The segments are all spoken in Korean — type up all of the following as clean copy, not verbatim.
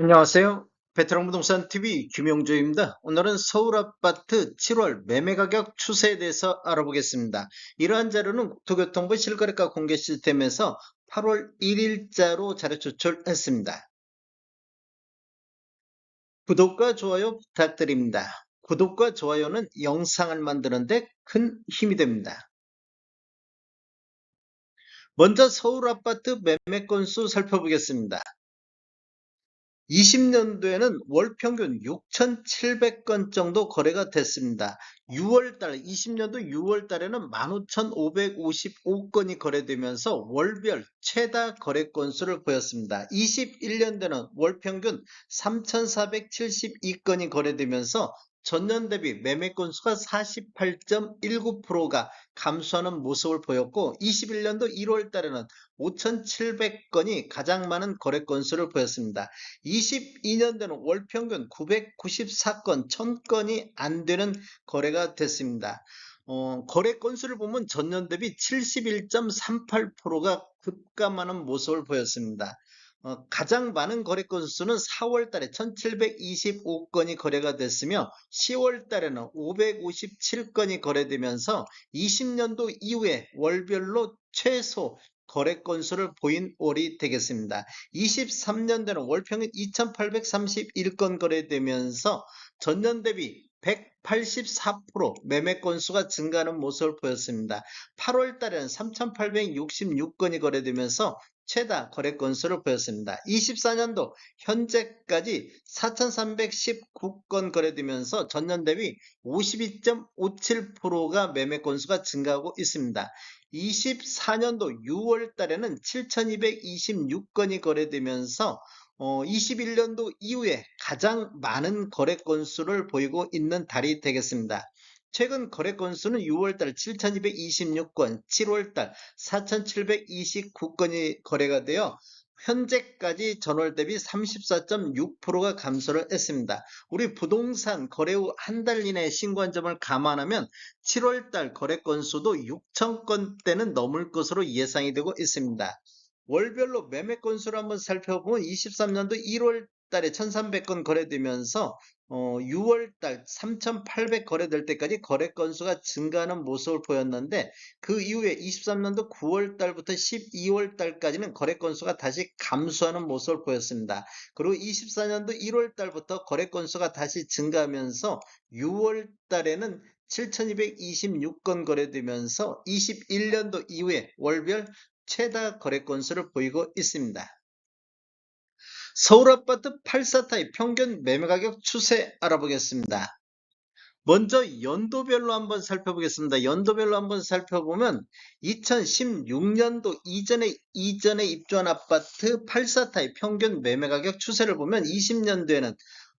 안녕하세요. 베테랑 부동산 TV 김용조입니다. 오늘은 서울 아파트 7월 매매 가격 추세에 대해서 알아보겠습니다. 이러한 자료는 국토교통부 실거래가 공개 시스템에서 8월 1일자로 자료 제출했습니다. 구독과 좋아요 부탁드립니다. 구독과 좋아요는 영상을 만드는데 큰 힘이 됩니다. 먼저 서울 아파트 매매 건수 살펴보겠습니다. 20년도에는 월 평균 6,700건 정도 거래가 됐습니다. 20년도 6월 달에는 15,555건이 거래되면서 월별 최다 거래 건수를 보였습니다. 21년도에는 월 평균 3,472건이 거래되면서 전년 대비 매매 건수가 48.19%가 감소하는 모습을 보였고, 21년도 1월 달에는 5,700건이 가장 많은 거래 건수를 보였습니다. 22년도는 월 평균 994건, 1000건이 안 되는 거래가 됐습니다. 거래 건수를 보면 전년 대비 71.38%가 급감하는 모습을 보였습니다. 가장 많은 거래 건수는 4월 달에 1725건이 거래가 됐으며 10월 달에는 557건이 거래되면서 20년도 이후에 월별로 최소 거래 건수를 보인 월이 되겠습니다. 23년도는 월평균 2831건 거래되면서 전년 대비 184% 매매 건수가 증가하는 모습을 보였습니다. 8월 달에는 3866건이 거래되면서 최다 거래 건수를 보였습니다. 24년도 현재까지 4319건 거래되면서 전년 대비 52.57%가 매매 건수가 증가하고 있습니다. 24년도 6월 달에는 7226건이 거래되면서 21년도 이후에 가장 많은 거래 건수를 보이고 있는 달이 되겠습니다. 최근 거래 건수는 6월달 7226건, 7월달 4729건이 거래가 되어 현재까지 전월 대비 34.6%가 감소를 했습니다. 우리 부동산 거래 후 한 달 이내 신고한 점을 감안하면 7월달 거래 건수도 6,000건대는 넘을 것으로 예상이 되고 있습니다. 월별로 매매 건수를 한번 살펴보면 23년도 1월 달에 1,300건 거래되면서 6월 달 3,800 거래될 때까지 거래 건수가 증가하는 모습을 보였는데, 그 이후에 23년도 9월 달부터 12월 달까지는 거래 건수가 다시 감소하는 모습을 보였습니다. 그리고 24년도 1월 달부터 거래 건수가 다시 증가하면서 6월 달에는 7,226건 거래되면서 21년도 이후에 월별 최다 거래 건수를 보이고 있습니다. 서울 아파트 84타입 평균 매매 가격 추세 알아보겠습니다. 먼저 연도별로 한번 살펴보겠습니다. 연도별로 한번 살펴보면 2016년도 이전에 입주한 아파트 84타입 평균 매매 가격 추세를 보면 20년도에는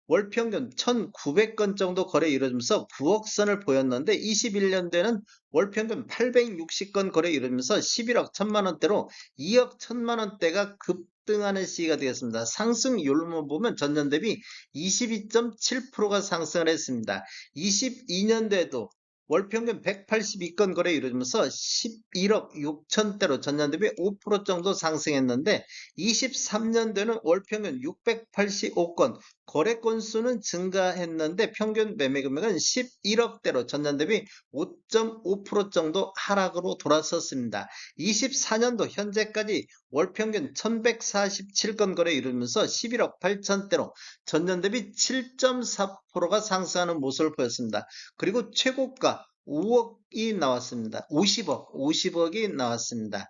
월 평균 1,900건 정도 거래 이루어지면서 9억 선을 보였는데, 21년도에는 월 평균 860건 거래 이루어지면서 11억 1천만 원대로 2억 1천만 원대가 급등하는 시기가 되었습니다. 상승률로 보면 전년 대비 22.7%가 상승을 했습니다. 22년도에도 월 평균 182건 거래 이루어지면서 11억 6천대로 전년 대비 5% 정도 상승했는데, 23년도에는 월 평균 685건, 거래 건수는 증가했는데 평균 매매 금액은 11억대로 전년 대비 5.5% 정도 하락으로 돌아섰습니다. 24년도 현재까지 월 평균 1147건 거래 이루면서 11억 8천대로 전년 대비 7.4%가 상승하는 모습을 보였습니다. 그리고 최고가 5억이 나왔습니다. 50억이 나왔습니다.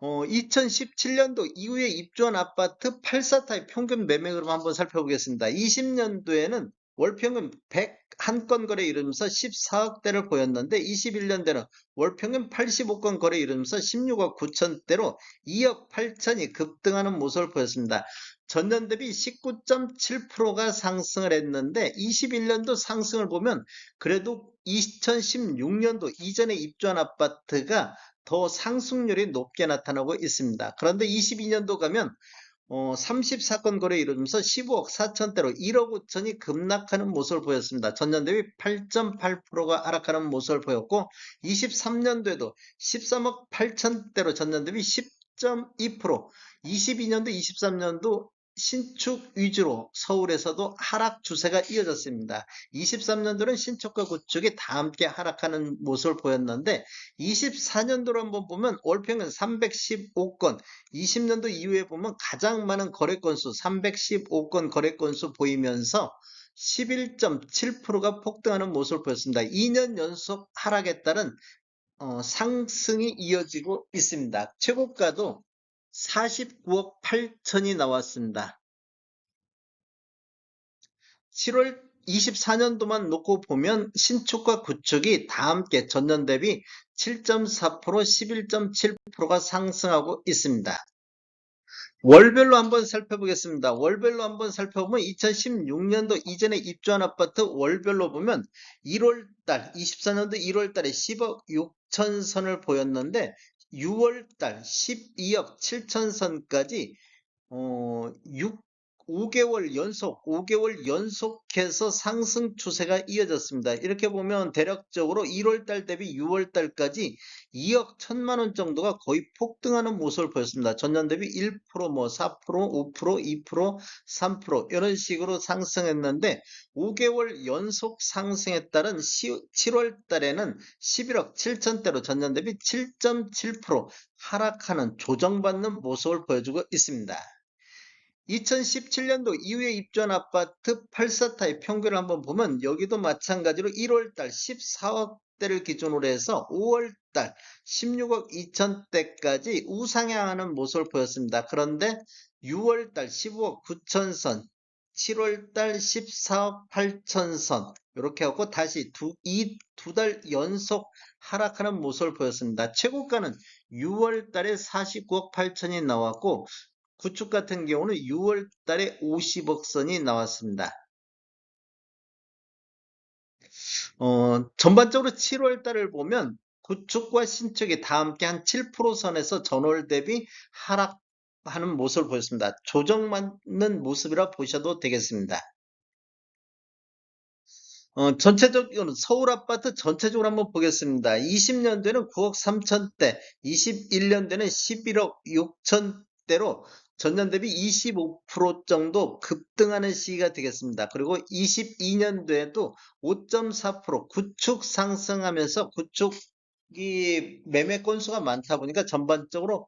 2017년도 이후에 입주한 아파트 84타입 평균 매매 흐름 한번 살펴보겠습니다. 20년도에는 월 평균 101건 거래 이루면서 14억대를 보였는데, 21년도에는 월 평균 85건 거래 이루면서 16억 9천대로 2억 8천이 급등하는 모습을 보였습니다. 전년 대비 19.7%가 상승을 했는데, 21년도 상승을 보면 그래도 2016년도 이전에 입주한 아파트가 더 상승률이 높게 나타나고 있습니다. 그런데 22년도 가면 34건 거래 이루면서 15억 4천대로 1억 5천이 급락하는 모습을 보였습니다. 전년 대비 8.8%가 하락하는 모습을 보였고, 23년도에도 13억 8천대로 전년 대비 10.2%, 22년도 23년도 신축 위주로 서울에서도 하락 추세가 이어졌습니다. 23년도는 신축과 구축이 다 함께 하락하는 모습을 보였는데 24년도로 한번 보면 월평균 315건, 20년도 이후에 보면 가장 많은 거래 건수 315건 거래 건수 보이면서 11.7%가 폭등하는 모습을 보였습니다. 2년 연속 하락에 따른 상승이 이어지고 있습니다. 최고가도 49억 8천이 나왔습니다. 7월 24년도만 놓고 보면 신축과 구축이 다 함께 전년 대비 7.4%, 11.7%가 상승하고 있습니다. 월별로 한번 살펴보겠습니다. 월별로 한번 살펴보면 2016년도 이전에 입주한 아파트 월별로 보면 1월달, 24년도 1월달에 10억 6천 선을 보였는데 6월달 12억 7천 선까지 5개월 연속해서 상승 추세가 이어졌습니다. 이렇게 보면 대략적으로 1월달 대비 6월달까지 2억 1천만 원 정도가 거의 폭등하는 모습을 보였습니다. 전년 대비 1%, 4%, 5%, 2%, 3% 이런 식으로 상승했는데 5개월 연속 상승에 따른 7월달에는 11억 7천대로 전년 대비 7.7% 하락하는 조정받는 모습을 보여주고 있습니다. 2017년도 이후에 입주한 아파트 8사타의 평균을 한번 보면 여기도 마찬가지로 1월달 14억대를 기준으로 해서 5월달 16억 2천대까지 우상향하는 모습을 보였습니다. 그런데 6월달 15억 9천선, 7월달 14억 8천선 이렇게 하고 다시 이 두 달 연속 하락하는 모습을 보였습니다. 최고가는 6월달에 49억 8천이 나왔고 구축 같은 경우는 6월 달에 50억 선이 나왔습니다. 전반적으로 7월 달을 보면 구축과 신축이 다 함께 한 7% 선에서 전월 대비 하락하는 모습을 보였습니다. 조정받는 모습이라 보셔도 되겠습니다. 전체적으로 서울 아파트 전체적으로 한번 보겠습니다. 20년도에는 9억 3천대, 21년도에는 11억 6천대로 전년 대비 25% 정도 급등하는 시기가 되겠습니다. 그리고 22년도에도 5.4% 구축 상승하면서 구축이 매매 건수가 많다 보니까 전반적으로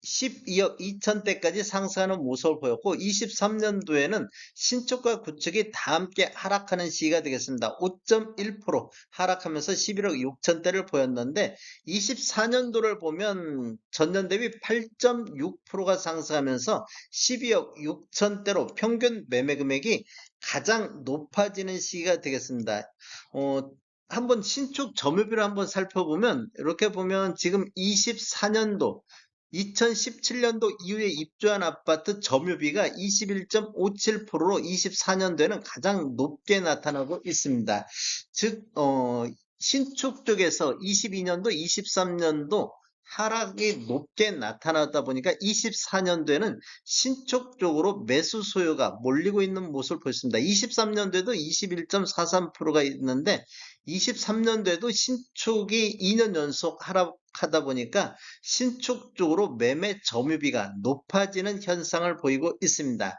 12억 2천대까지 상승하는 모습을 보였고 23년도에는 신축과 구축이 다 함께 하락하는 시기가 되겠습니다. 5.1% 하락하면서 11억 6천대를 보였는데 24년도를 보면 전년 대비 8.6%가 상승하면서 12억 6천대로 평균 매매 금액이 가장 높아지는 시기가 되겠습니다. 한번 신축 점유비를 한번 살펴보면 이렇게 보면 지금 24년도 2017년도 이후에 입주한 아파트 점유비가 21.57%로 24년도에는 가장 높게 나타나고 있습니다. 즉 신축 쪽에서 22년도, 23년도 하락이 높게 나타나다 보니까 24년도에는 신축 쪽으로 매수 소요가 몰리고 있는 모습을 보였습니다. 23년도에도 21.43%가 있는데 23년도에도 신축이 2년 연속 하락하다 보니까 신축 쪽으로 매매 점유비가 높아지는 현상을 보이고 있습니다.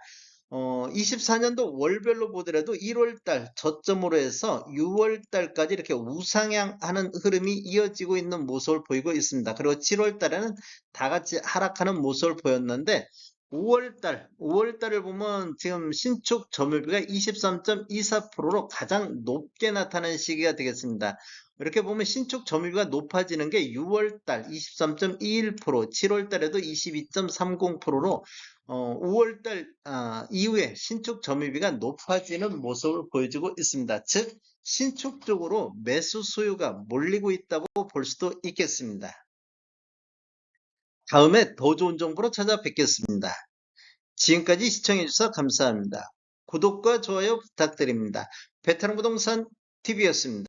24년도 월별로 보더라도 1월달 저점으로 해서 6월달까지 이렇게 우상향하는 흐름이 이어지고 있는 모습을 보이고 있습니다. 그리고 7월달에는 다 같이 하락하는 모습을 보였는데 5월달을 보면 지금 신축 점유비가 23.24%로 가장 높게 나타나는 시기가 되겠습니다. 이렇게 보면 신축 점유비가 높아지는 게 6월달 23.21%, 7월달에도 22.30%로 5월달 이후에 신축 점유비가 높아지는 모습을 보여주고 있습니다. 즉 신축 쪽으로 매수 수요가 몰리고 있다고 볼 수도 있겠습니다. 다음에 더 좋은 정보로 찾아뵙겠습니다. 지금까지 시청해주셔서 감사합니다. 구독과 좋아요 부탁드립니다. 베테랑 부동산 TV였습니다.